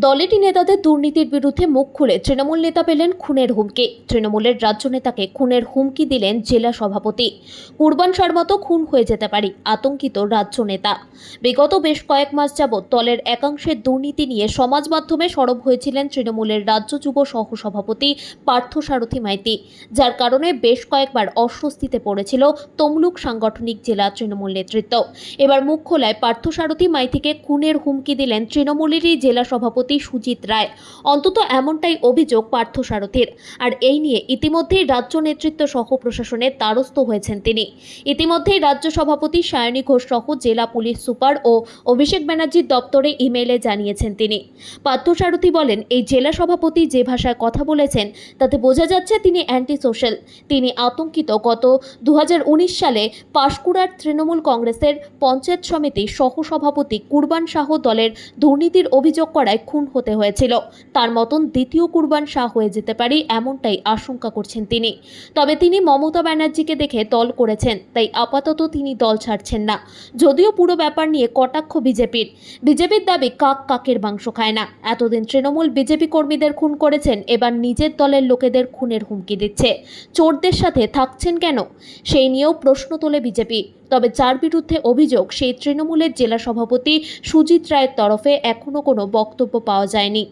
দলেরই নেতাদের দুর্নীতির বিরুদ্ধে মুখ খুলে তৃণমূল নেতা পেলেন খুনের হুমকি। তৃণমূলের রাজ্য নেতাকে খুনের হুমকি দিলেন জেলা সভাপতি। কুরবান শাহর মতো খুন হয়ে যেতে পারি, আতঙ্কিত রাজ্য নেতা। বিগত বেশ কয়েক মাস যাবৎ দলের একাংশের দুর্নীতি নিয়ে সমাজ মাধ্যমে সরব হয়েছিলেন তৃণমূলের রাজ্য যুব সহসভাপতি পার্থসারথী মাইতি, যার কারণে বেশ কয়েকবার অস্বস্তিতে পড়েছিল তমলুক সাংগঠনিক জেলা তৃণমূল নেতৃত্ব। এবার মুখ খোলায় পার্থসারথী মাইতিকে খুনের হুমকি দিলেন তৃণমূলেরই জেলা সভাপতি সুজিত রায়। অন্তত এমনটাই অভিযোগ পার্থসারথীর। আর এই নিয়ে ইতিমধ্যেই রাজ্য নেতৃত্ব সহ প্রশাসনের দ্বারস্থ হয়েছেন তিনি। ইতিমধ্যেই রাজ্য সভাপতি সায়নী ঘোষ সহ জেলা পুলিশ সুপার ও অভিষেক ব্যানার্জির দপ্তরে ইমেইলে জানিয়েছেন তিনি। পার্থসারথী বলেন, এই জেলা সভাপতি যে ভাষায় কথা বলেছেন তাতে বোঝা যাচ্ছে তিনি অ্যান্টি সোশ্যাল। তিনি আতঙ্কিত। গত 2019 সালে পাঁশকুড়ার তৃণমূল কংগ্রেসের পঞ্চায়েত সমিতি সহসভাপতি কুরবান শাহ দলের দুর্নীতির অভিযোগ করায় খুন হতে হয়েছিল। তার মতন দ্বিতীয় কুরবান শাহ হয়ে যেতে পারি, এমনটাই আশঙ্কা করছেন তিনি। তবে তিনি মমতা ব্যানার্জিকে দেখে দল করেছেন, তাই আপাতত তিনি দল ছাড়ছেন না। যদিও পুরো ব্যাপার নিয়ে কটাক্ষ বিজেপির দাবি কাক কাকের মাংস খায় না। এতদিন তৃণমূল বিজেপি কর্মীদের খুন করেছেন, এবার নিজের দলের লোকেদের খুনের হুমকি দিচ্ছে। চোরদের সাথে থাকছেন কেন, সেই নিয়েও প্রশ্ন তোলে বিজেপি। তবে যার বিরুদ্ধে অভিযোগ, সেই তৃণমূলের জেলা সভাপতি সুজিত রায়ের তরফে এখনো কোনো বক্তব্য পাওয়া যায়নি।